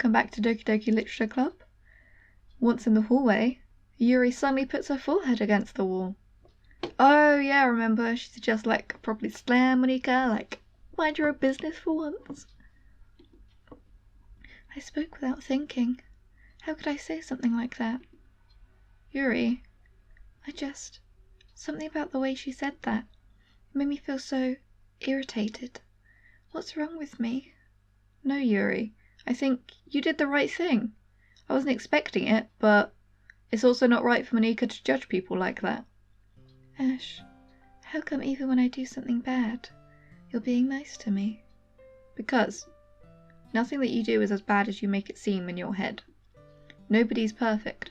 welcome back to Doki Doki Literature Club. Once in the hallway, Yuri suddenly puts her forehead against the wall. Oh yeah, remember, she suggests like probably slam Monika, like mind your own business for once. I spoke without thinking. How could I say something like that? Yuri, something about the way she said that. It made me feel so irritated. What's wrong with me? No, Yuri, I think you did the right thing. I wasn't expecting it, but it's also not right for Monika to judge people like that. Ash, how come even when I do something bad, you're being nice to me? Because nothing that you do is as bad as you make it seem in your head. Nobody's perfect.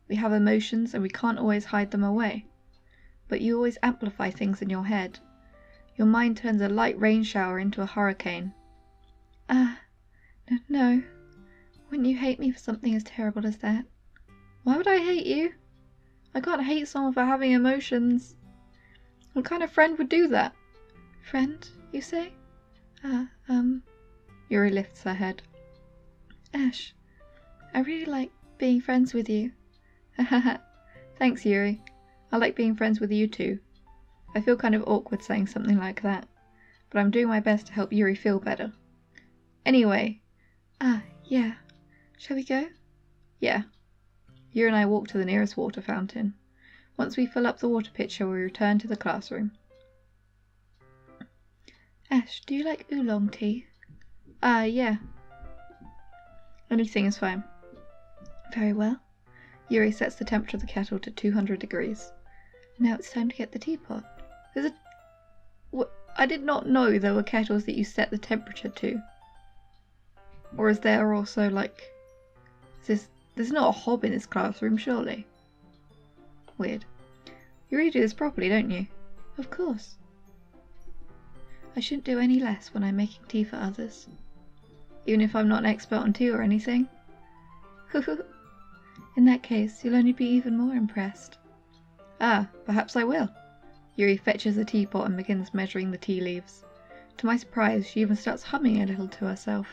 We have emotions and we can't always hide them away. But you always amplify things in your head. Your mind turns a light rain shower into a hurricane. No. Wouldn't you hate me for something as terrible as that? Why would I hate you? I can't hate someone for having emotions. What kind of friend would do that? Friend, you say? Yuri lifts her head. Ash, I really like being friends with you. Thanks, Yuri. I like being friends with you too. I feel kind of awkward saying something like that, but I'm doing my best to help Yuri feel better. Anyway. Yeah. Shall we go? Yeah. Yuri and I walk to the nearest water fountain. Once we fill up the water pitcher, we return to the classroom. Ash, do you like oolong tea? Yeah. Anything is fine. Very well. Yuri sets the temperature of the kettle to 200 degrees. Now it's time to get the teapot. I did not know there were kettles that you set the temperature to. Or is there also like... There's not a hob in this classroom, surely? Weird. You really do this properly, don't you? Of course. I shouldn't do any less when I'm making tea for others. Even if I'm not an expert on tea or anything. In that case, you'll only be even more impressed. Perhaps I will. Yuri fetches the teapot and begins measuring the tea leaves. To my surprise, she even starts humming a little to herself.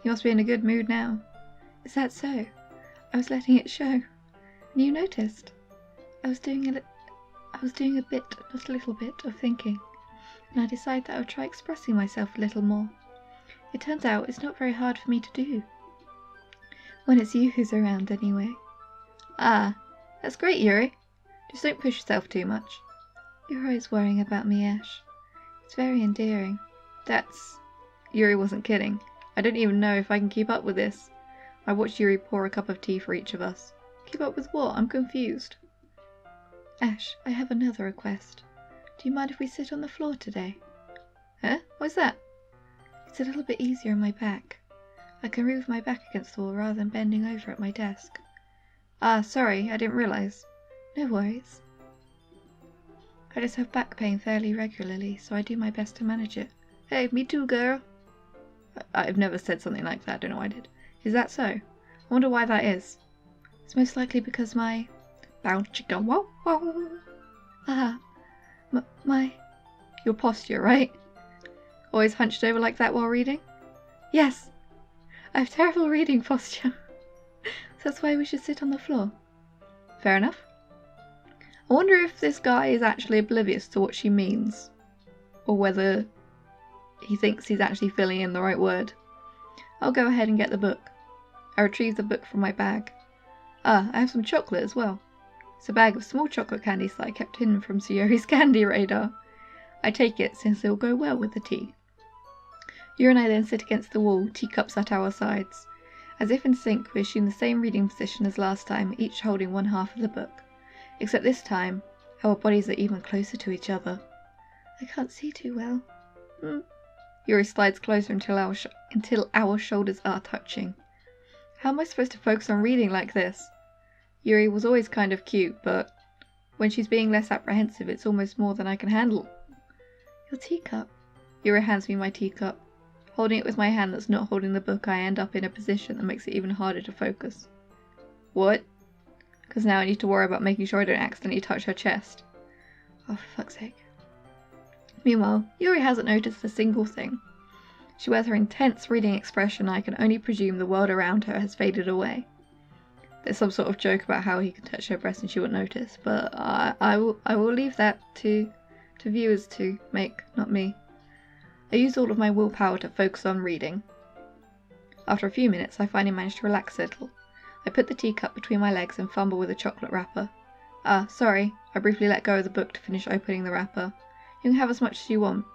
You must be in a good mood now. Is that so? I was letting it show. And you noticed. I was doing a bit, not a little bit, of thinking. And I decided that I would try expressing myself a little more. It turns out it's not very hard for me to do. When it's you who's around, anyway. That's great, Yuri. Just don't push yourself too much. You're always worrying about me, Ash. It's very endearing. Yuri wasn't kidding. I don't even know if I can keep up with this. I watched Yuri pour a cup of tea for each of us. Keep up with what? I'm confused. Ash, I have another request. Do you mind if we sit on the floor today? Huh? What's that? It's a little bit easier on my back. I can move my back against the wall rather than bending over at my desk. Sorry, I didn't realise. No worries. I just have back pain fairly regularly, so I do my best to manage it. Hey, me too, girl. I've never said something like that, I don't know why I did. Is that so? I wonder why that is. It's most likely because my... Bow chicka wow wow. Your posture, right? Always hunched over like that while reading? Yes! I have terrible reading posture. So that's why we should sit on the floor. Fair enough. I wonder if this guy is actually oblivious to what she means. Or whether he thinks he's actually filling in the right word. I'll go ahead and get the book. I retrieve the book from my bag. I have some chocolate as well. It's a bag of small chocolate candies that I kept hidden from Sayori's candy radar. I take it since it will go well with the tea. Yuri and I then sit against the wall, teacups at our sides. As if in sync, we assume the same reading position as last time, each holding one half of the book. Except this time, our bodies are even closer to each other. I can't see too well. Yuri slides closer until our shoulders are touching. How am I supposed to focus on reading like this? Yuri was always kind of cute, but when she's being less apprehensive, it's almost more than I can handle. Your teacup. Yuri hands me my teacup. Holding it with my hand that's not holding the book, I end up in a position that makes it even harder to focus. What? Because now I need to worry about making sure I don't accidentally touch her chest. Oh, for fuck's sake. Meanwhile, Yuri hasn't noticed a single thing. She wears her intense reading expression, and I can only presume the world around her has faded away. There's some sort of joke about how he can touch her breast and she won't notice, but I will leave that to viewers to make, not me. I use all of my willpower to focus on reading. After a few minutes, I finally manage to relax a little. I put the teacup between my legs and fumble with a chocolate wrapper. Sorry. I briefly let go of the book to finish opening the wrapper. You can have as much as you want.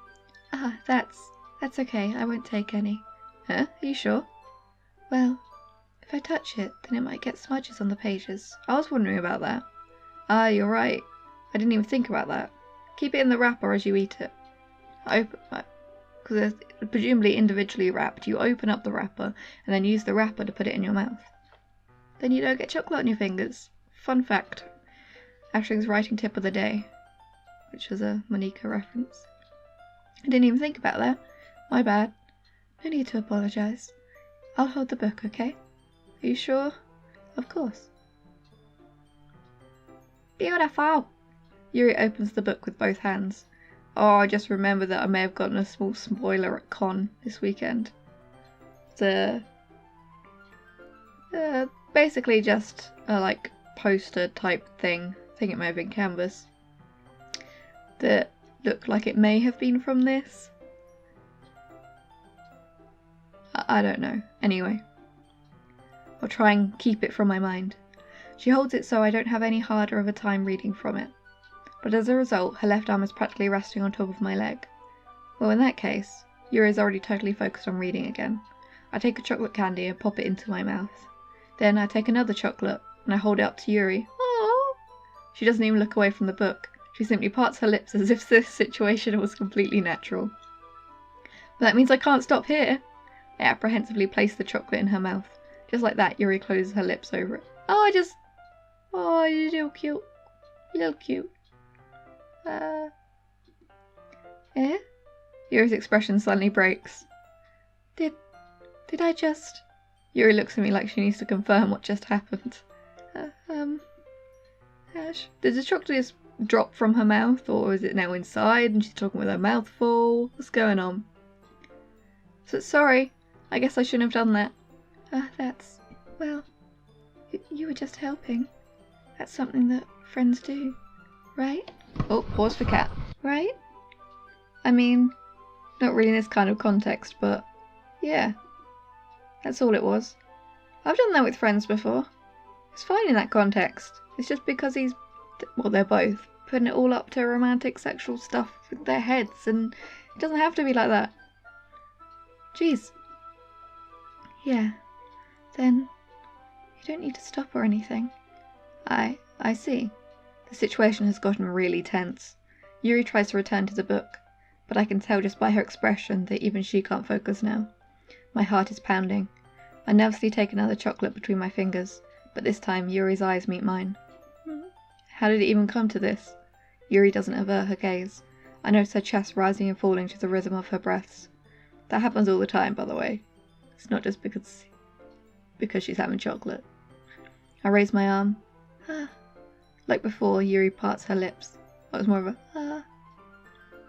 That's okay. I won't take any. Huh? Are you sure? Well, if I touch it, then it might get smudges on the pages. I was wondering about that. You're right. I didn't even think about that. Keep it in the wrapper as you eat it. Because it's presumably individually wrapped. You open up the wrapper and then use the wrapper to put it in your mouth. Then you don't get chocolate on your fingers. Fun fact. Ashling's writing tip of the day, which was a Monica reference. I didn't even think about that. My bad. No need to apologise. I'll hold the book, okay? Are you sure? Of course. Beautiful! Yuri opens the book with both hands. I just remembered that I may have gotten a small spoiler at con this weekend. Basically just a poster type thing. I think it may have been canvas. That looked like it may have been from this. I don't know. Anyway. I'll try and keep it from my mind. She holds it so I don't have any harder of a time reading from it. But as a result, her left arm is practically resting on top of my leg. Well, in that case, Yuri is already totally focused on reading again. I take a chocolate candy and pop it into my mouth. Then I take another chocolate and I hold it up to Yuri. Aww! She doesn't even look away from the book. She simply parts her lips as if this situation was completely natural. But that means I can't stop here. I apprehensively place the chocolate in her mouth. Just like that, Yuri closes her lips over it. Oh, you're little cute. Little cute. Yuri's expression suddenly breaks. Did I just... Yuri looks at me like she needs to confirm what just happened. Ash, did the chocolate just drop from her mouth, or is it now inside and she's talking with her mouth full? What's going on? So, sorry, I guess I shouldn't have done that. Well, you were just helping. That's something that friends do, right? Oh, pause for cat. Right? I mean, not really in this kind of context, but yeah. That's all it was. I've done that with friends before. It's fine in that context. It's just because they're both putting it all up to romantic sexual stuff with their heads, and it doesn't have to be like that. Jeez. Yeah. Then you don't need to stop or anything. I see. The situation has gotten really tense. Yuri tries to return to the book, but I can tell just by her expression that even she can't focus now. My heart is pounding. I nervously take another chocolate between my fingers, but this time Yuri's eyes meet mine. How did it even come to this? Yuri doesn't avert her gaze. I notice her chest rising and falling to the rhythm of her breaths. That happens all the time, by the way. It's not just because she's having chocolate. I raise my arm. Like before, Yuri parts her lips. That was more of a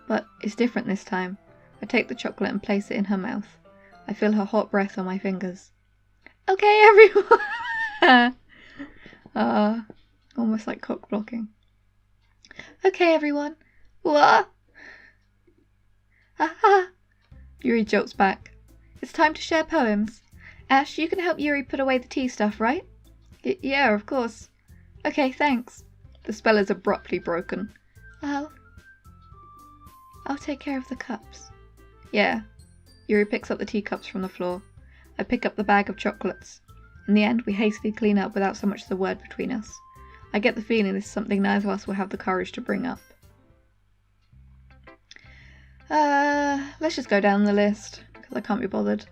But it's different this time. I take the chocolate and place it in her mouth. I feel her hot breath on my fingers. Okay, everyone! Almost like cock blocking. Okay, everyone. What? Yuri jolts back. It's time to share poems. Ash, you can help Yuri put away the tea stuff, right? Yeah, of course. Okay, thanks. The spell is abruptly broken. I'll take care of the cups. Yeah. Yuri picks up the teacups from the floor. I pick up the bag of chocolates. In the end, we hastily clean up without so much as a word between us. I get the feeling this is something neither of us will have the courage to bring up. Let's just go down the list, because I can't be bothered.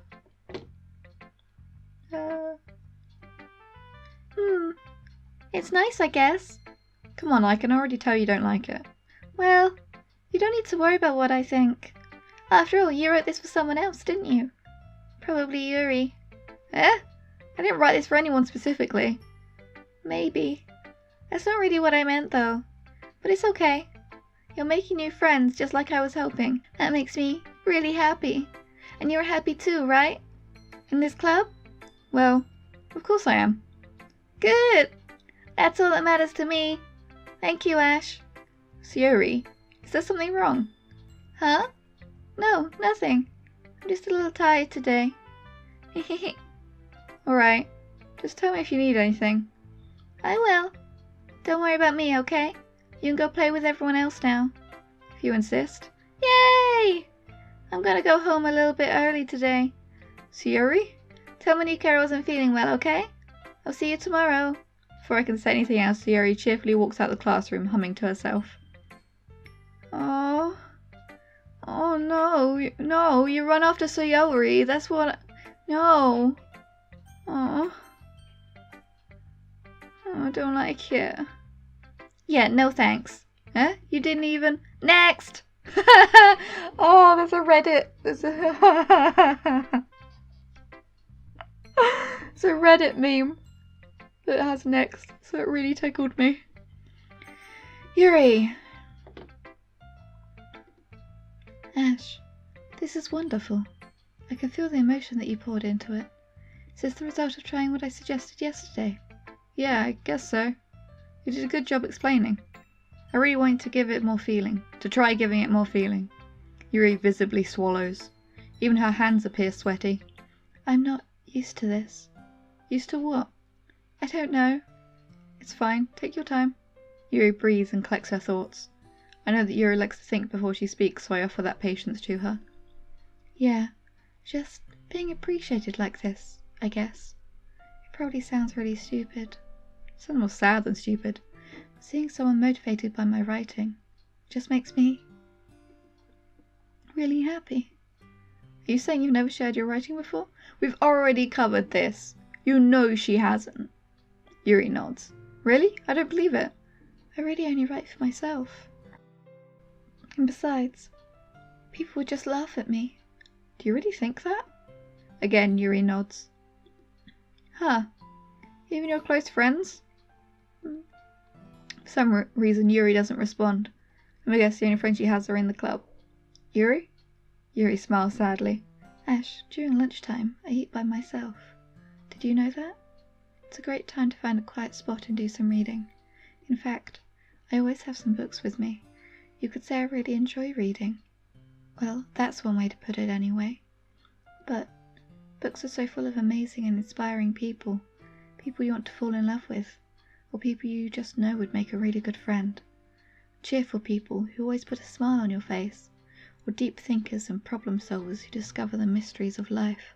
It's nice, I guess. Come on, I can already tell you don't like it. Well, you don't need to worry about what I think. After all, you wrote this for someone else, didn't you? Probably Yuri. I didn't write this for anyone specifically. Maybe. That's not really what I meant, though. But it's okay. You're making new friends, just like I was hoping. That makes me really happy. And you're happy too, right? In this club? Well, of course I am. Good! That's all that matters to me. Thank you, Ash. Sayori, is there something wrong? Huh? No, nothing. I'm just a little tired today. Alright, just tell me if you need anything. I will. Don't worry about me, okay? You can go play with everyone else now. If you insist. Yay! I'm gonna go home a little bit early today. Sayori? Tell Monique I wasn't feeling well, okay? I'll see you tomorrow. Before I can say anything else, Sayori cheerfully walks out the classroom, humming to herself. Oh no, you run after Sayori, that's what no. Oh, I don't like it. Yeah, no thanks. Huh? You didn't even... Next! Oh, there's a Reddit. There's a Reddit meme that has next, so it really tickled me. Yuri! Ash, this is wonderful. I can feel the emotion that you poured into it. Is this the result of trying what I suggested yesterday? Yeah, I guess so. You did a good job explaining. I really wanted to give it more feeling. To try giving it more feeling. Yuri visibly swallows. Even her hands appear sweaty. I'm not used to this. Used to what? I don't know. It's fine. Take your time. Yuri breathes and collects her thoughts. I know that Yuri likes to think before she speaks, so I offer that patience to her. Yeah, just being appreciated like this, I guess. It probably sounds really stupid. It sounds more sad than stupid. Seeing someone motivated by my writing just makes me really happy. Are you saying you've never shared your writing before? We've already covered this. You know she hasn't. Yuri nods. Really? I don't believe it. I really only write for myself. And besides, people would just laugh at me. Do you really think that? Again, Yuri nods. Huh. Even your close friends? For some reason, Yuri doesn't respond. I guess the only friends she has are in the club. Yuri? Yuri smiles sadly. Ash, during lunchtime, I eat by myself. Did you know that? It's a great time to find a quiet spot and do some reading. In fact, I always have some books with me. You could say I really enjoy reading. Well, that's one way to put it anyway. But books are so full of amazing and inspiring people. People you want to fall in love with. Or people you just know would make a really good friend. Cheerful people who always put a smile on your face. Or deep thinkers and problem solvers who discover the mysteries of life.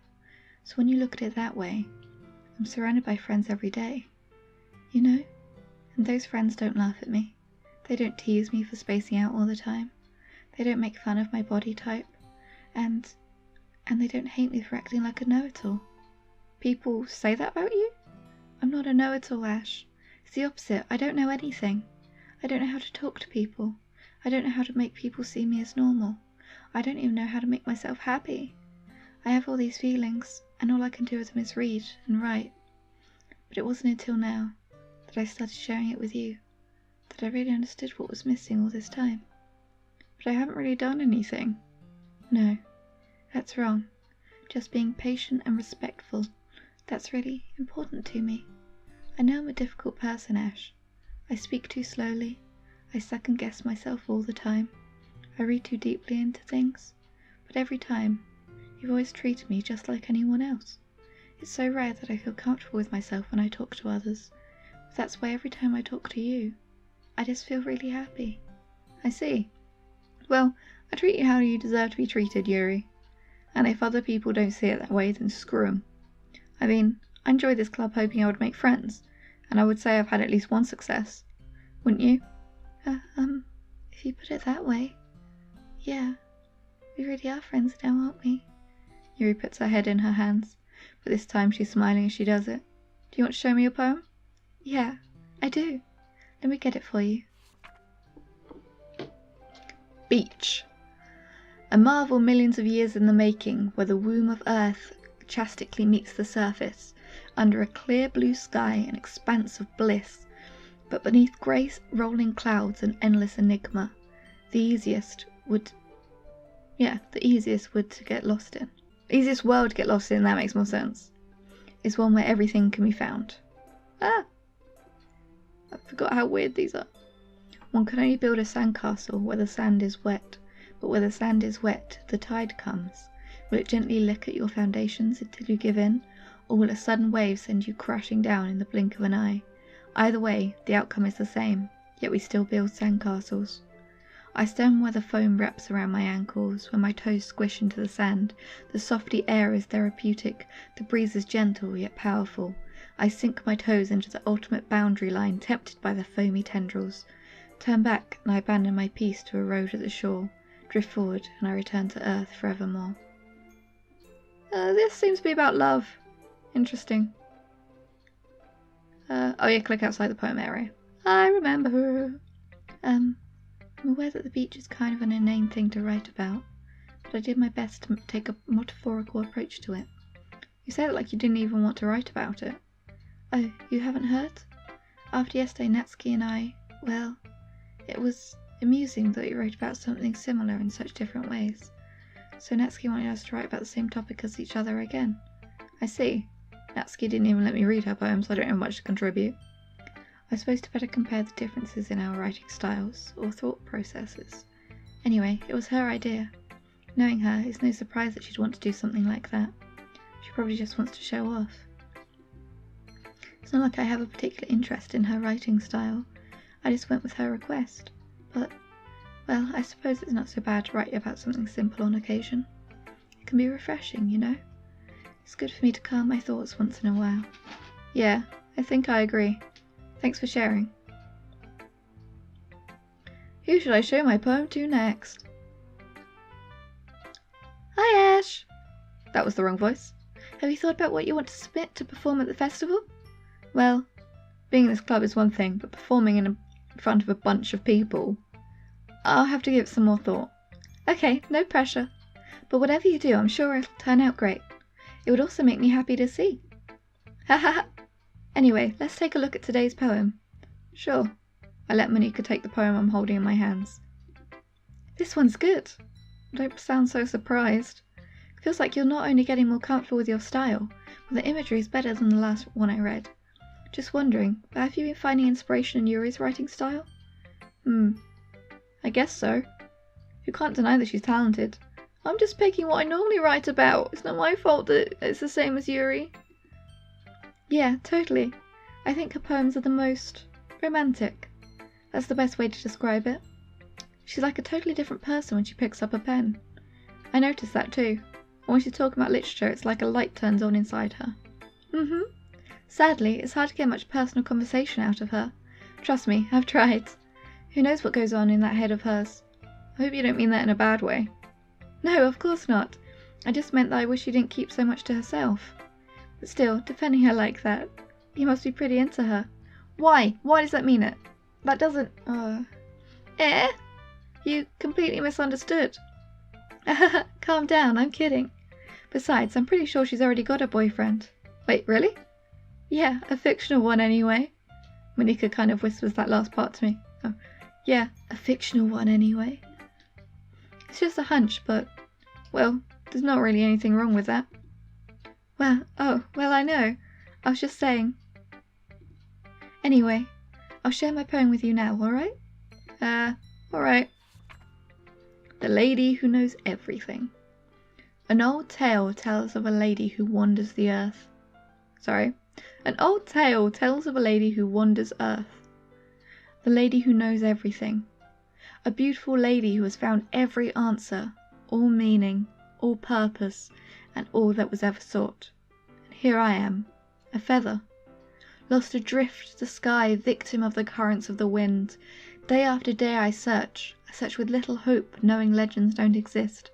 So when you look at it that way, I'm surrounded by friends every day. You know? And those friends don't laugh at me. They don't tease me for spacing out all the time. They don't make fun of my body type. And they don't hate me for acting like a know-it-all. People say that about you? I'm not a know-it-all, Ash. It's the opposite. I don't know anything. I don't know how to talk to people. I don't know how to make people see me as normal. I don't even know how to make myself happy. I have all these feelings, and all I can do with them is read and write. But it wasn't until now that I started sharing it with you that I really understood what was missing all this time. But I haven't really done anything. No, that's wrong. Just being patient and respectful. That's really important to me. I know I'm a difficult person, Ash. I speak too slowly. I second guess myself all the time. I read too deeply into things. But every time, you've always treated me just like anyone else. It's so rare that I feel comfortable with myself when I talk to others. But that's why every time I talk to you, I just feel really happy. I see. Well, I treat you how you deserve to be treated, Yuri. And if other people don't see it that way, then screw 'em. I mean, I enjoyed this club hoping I would make friends, and I would say I've had at least one success. Wouldn't you? If you put it that way, yeah. We really are friends now, aren't we? Yuri puts her head in her hands, but this time she's smiling as she does it. Do you want to show me your poem? Yeah, I do. Let me get it for you. Beach. A marvel millions of years in the making, where the womb of earth chastically meets the surface, under a clear blue sky, an expanse of bliss, but beneath grey rolling clouds an endless enigma. The easiest would to get lost in. Easiest world to get lost in, that makes more sense. Is one where everything can be found. Ah! I forgot how weird these are. One can only build a sandcastle where the sand is wet, but where the sand is wet, the tide comes. Will it gently lick at your foundations until you give in, or will a sudden wave send you crashing down in the blink of an eye? Either way, the outcome is the same, yet we still build sandcastles. I stand where the foam wraps around my ankles, where my toes squish into the sand. The softy air is therapeutic, the breeze is gentle yet powerful. I sink my toes into the ultimate boundary line, tempted by the foamy tendrils. Turn back, and I abandon my peace to erode at the shore. Drift forward, and I return to earth forevermore. This seems to be about love. Interesting. Oh yeah, click outside the poem area. I remember. I'm aware that the beach is kind of an inane thing to write about, but I did my best to take a metaphorical approach to it. You said it like you didn't even want to write about it. Oh, you haven't heard? After yesterday, Natsuki and I, well, it was amusing that we wrote about something similar in such different ways. So Natsuki wanted us to write about the same topic as each other again. I see. Natsuki didn't even let me read her poem, so I don't have much to contribute. I suppose to better compare the differences in our writing styles, or thought processes. Anyway, it was her idea. Knowing her, it's no surprise that she'd want to do something like that. She probably just wants to show off. It's not like I have a particular interest in her writing style. I just went with her request. But, well, I suppose it's not so bad to write about something simple on occasion. It can be refreshing, you know? It's good for me to calm my thoughts once in a while. Yeah, I think I agree. Thanks for sharing. Who should I show my poem to next? Hi, Ash! That was the wrong voice. Have you thought about what you want to submit to perform at the festival? Well, being in this club is one thing, but performing in front of a bunch of people, I'll have to give it some more thought. Okay, no pressure. But whatever you do, I'm sure it'll turn out great. It would also make me happy to see. Ha ha ha! Anyway, let's take a look at today's poem. Sure. I let Monika take the poem I'm holding in my hands. This one's good. Don't sound so surprised. It feels like you're not only getting more comfortable with your style, but the imagery is better than the last one I read. Just wondering, but have you been finding inspiration in Yuri's writing style? I guess so. You can't deny that she's talented. I'm just picking what I normally write about. It's not my fault that it's the same as Yuri. Yeah, totally. I think her poems are the most romantic. That's the best way to describe it. She's like a totally different person when she picks up a pen. I noticed that too. And when she's talking about literature, it's like a light turns on inside her. Sadly, it's hard to get much personal conversation out of her. Trust me, I've tried. Who knows what goes on in that head of hers? I hope you don't mean that in a bad way. No, of course not. I just meant that I wish she didn't keep so much to herself. But still, defending her like that, you must be pretty into her. Why? Why does that mean it? That doesn't... You completely misunderstood. Calm down, I'm kidding. Besides, I'm pretty sure she's already got a boyfriend. Wait, really? Yeah, a fictional one anyway. Monika kind of whispers that last part to me. Oh, yeah, a fictional one anyway. It's just a hunch, but, well, there's not really anything wrong with that. Well, I know. I was just saying. Anyway, I'll share my poem with you now, alright? Alright. The Lady Who Knows Everything. An old tale tells of a lady who wanders the earth. An old tale tells of a lady who wanders earth. The lady who knows everything. A beautiful lady who has found every answer, all meaning, all purpose, and all that was ever sought. And here I am, a feather, lost adrift to the sky, victim of the currents of the wind. Day after day I search with little hope, knowing legends don't exist.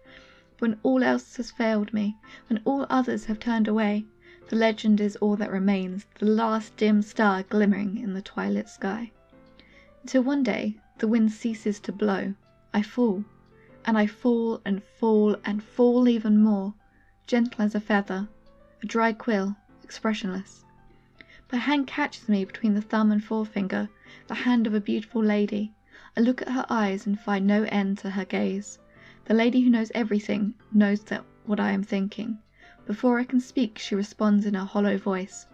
When all else has failed me, when all others have turned away, the legend is all that remains, the last dim star glimmering in the twilight sky. Until one day, the wind ceases to blow. I fall, and I fall and fall and fall even more, gentle as a feather, a dry quill, expressionless. My hand catches me between the thumb and forefinger, the hand of a beautiful lady. I look at her eyes and find no end to her gaze. The lady who knows everything knows that what I am thinking. Before I can speak, she responds in a hollow voice.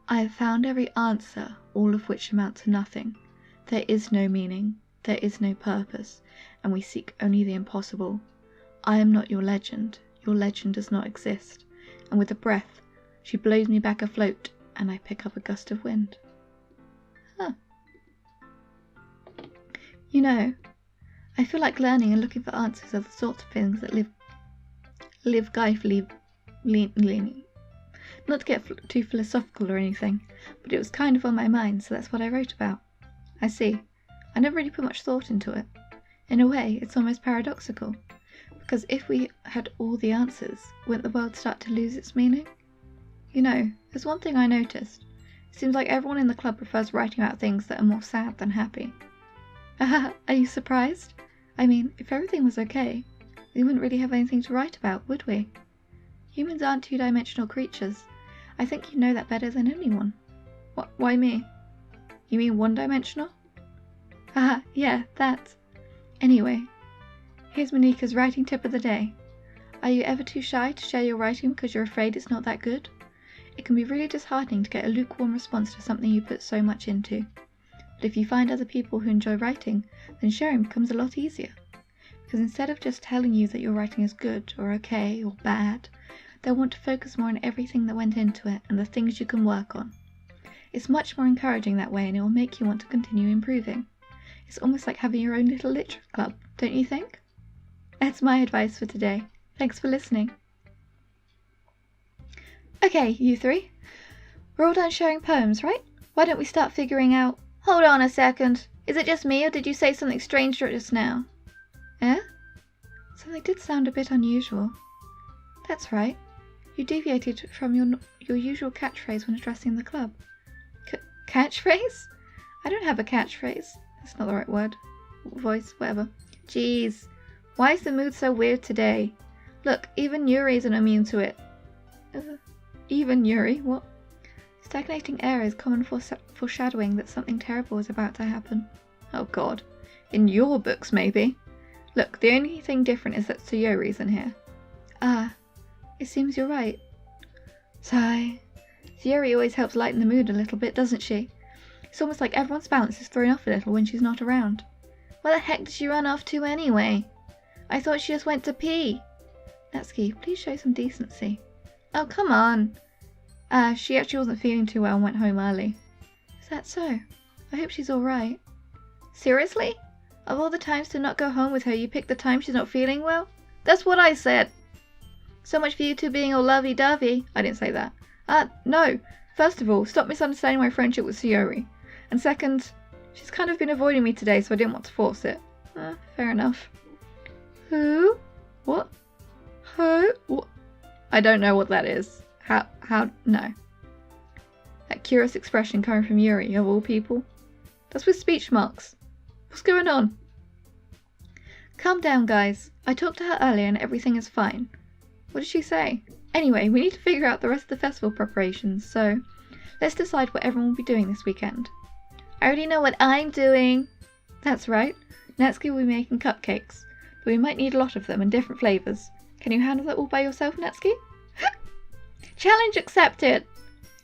I have found every answer, all of which amount to nothing. There is no meaning, there is no purpose, and we seek only the impossible. I am not your legend does not exist. And with a breath, she blows me back afloat, and I pick up a gust of wind. Huh. You know, I feel like learning and looking for answers are the sorts of things that live guyfully leaning. Not to get too philosophical or anything, but it was kind of on my mind, so that's what I wrote about. I see. I never really put much thought into it. In a way, it's almost paradoxical, because if we had all the answers, wouldn't the world start to lose its meaning? You know, there's one thing I noticed. It seems like everyone in the club prefers writing about things that are more sad than happy. Are you surprised? I mean, if everything was okay, we wouldn't really have anything to write about, would we? Humans aren't two-dimensional creatures. I think you know that better than anyone. Why me? You mean one-dimensional? Yeah, that. Anyway, here's Monika's writing tip of the day. Are you ever too shy to share your writing because you're afraid it's not that good? It can be really disheartening to get a lukewarm response to something you put so much into. But if you find other people who enjoy writing, then sharing becomes a lot easier. Because instead of just telling you that your writing is good or okay or bad, they'll want to focus more on everything that went into it and the things you can work on. It's much more encouraging that way, and it will make you want to continue improving. It's almost like having your own little literature club, don't you think? That's my advice for today. Thanks for listening. Okay, you three. We're all done sharing poems, right? Why don't we start figuring out... Hold on a second. Is it just me, or did you say something strange just now? Eh? Something did sound a bit unusual. That's right. You deviated from your usual catchphrase when addressing the club. Catchphrase? I don't have a catchphrase. That's not the right word. Voice, whatever. Jeez. Why is the mood so weird today? Look, even Yuri isn't immune to it. Even Yuri? What? Stagnating air is common foreshadowing that something terrible is about to happen. Oh god. In your books, maybe. Look, the only thing different is that Sayori's in here. It seems you're right. Sigh. Sayori always helps lighten the mood a little bit, doesn't she? It's almost like everyone's balance is thrown off a little when she's not around. Where the heck did she run off to anyway? I thought she just went to pee. Natsuki, please show some decency. Oh, come on. She actually wasn't feeling too well and went home early. Is that so? I hope she's alright. Seriously? Of all the times to not go home with her, you picked the time she's not feeling well? That's what I said. So much for you two being all lovey-dovey. I didn't say that. No. First of all, stop misunderstanding my friendship with Sayori. And second, she's kind of been avoiding me today, so I didn't want to force it. Fair enough. Who? What? Who? What? I don't know what that is. No. That curious expression coming from Yuri, of all people. That's with speech marks. What's going on? Calm down, guys. I talked to her earlier and everything is fine. What did she say? Anyway, we need to figure out the rest of the festival preparations, so let's decide what everyone will be doing this weekend. I already know what I'm doing. That's right. Natsuki will be making cupcakes, but we might need a lot of them and different flavours. Can you handle that all by yourself, Natsuki? Challenge accepted!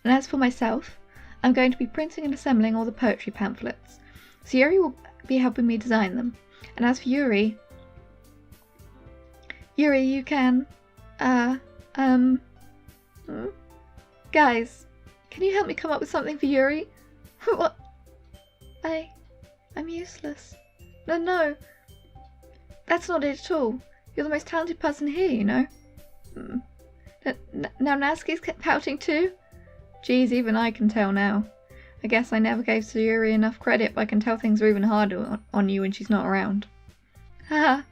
And as for myself, I'm going to be printing and assembling all the poetry pamphlets. Sayori will be helping me design them. And as for Yuri, you can... Guys, can you help me come up with something for Yuri? What? I'm useless. No. That's not it at all. You're the most talented person here, you know. Now Natsuki's pouting too? Geez, even I can tell now. I guess I never gave Sayori enough credit, but I can tell things are even harder on you when she's not around. Haha,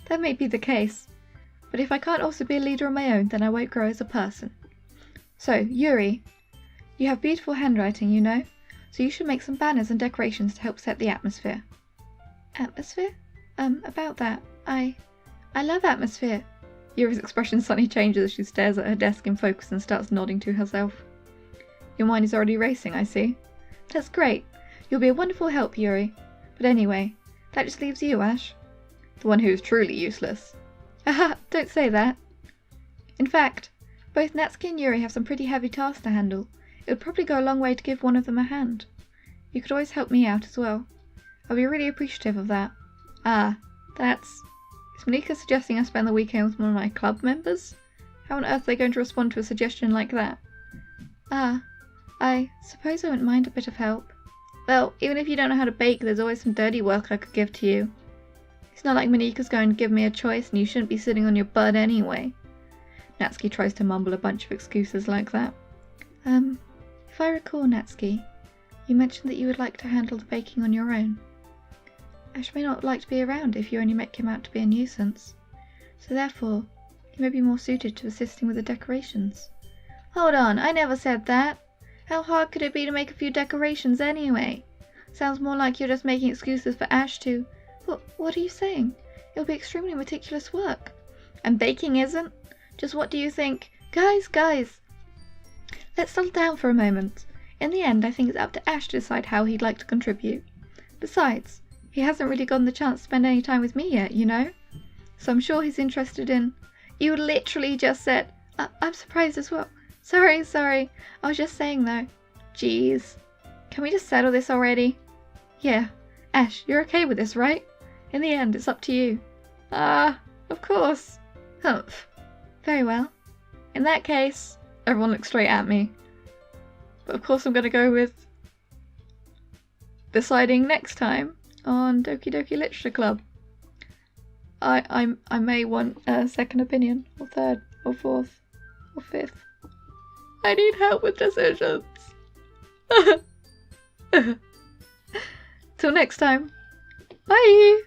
that may be the case. But if I can't also be a leader on my own, then I won't grow as a person. So, Yuri, you have beautiful handwriting, you know, so you should make some banners and decorations to help set the atmosphere. Atmosphere? About that, I love atmosphere. Yuri's expression suddenly changes as she stares at her desk in focus and starts nodding to herself. Your mind is already racing, I see. That's great. You'll be a wonderful help, Yuri. But anyway, that just leaves you, Ash. The one who is truly useless. Haha, don't say that. In fact, Both Natsuki and Yuri have some pretty heavy tasks to handle. It would probably go a long way to give one of them a hand. You could always help me out as well. I'll be really appreciative of that. Ah, that's... Is Monika suggesting I spend the weekend with one of my club members? How on earth are they going to respond to a suggestion like that? Ah, I suppose I wouldn't mind a bit of help. Well, even if you don't know how to bake, there's always some dirty work I could give to you. It's not like Monika's going to give me a choice and you shouldn't be sitting on your butt anyway. Natsuki tries to mumble a bunch of excuses like that. If I recall, Natsuki, you mentioned that you would like to handle the baking on your own. Ash may not like to be around if you only make him out to be a nuisance. So therefore, he may be more suited to assisting with the decorations. Hold on, I never said that. How hard could it be to make a few decorations anyway? Sounds more like you're just making excuses for Ash to... What are you saying? It'll be extremely meticulous work. And baking isn't? Just what do you think? Guys! Let's settle down for a moment. In the end, I think it's up to Ash to decide how he'd like to contribute. Besides, he hasn't really gotten the chance to spend any time with me yet, you know? So I'm sure he's interested in... You literally just said... I'm surprised as well. Sorry. I was just saying though. Jeez. Can we just settle this already? Yeah. Ash, you're okay with this, right? In the end, it's up to you. Of course. Humph. Very well. In that case, everyone looks straight at me. But of course I'm going to go with deciding next time on Doki Doki Literature Club. I may want a second opinion, or third, or fourth, or fifth. I need help with decisions. Till next time. Bye!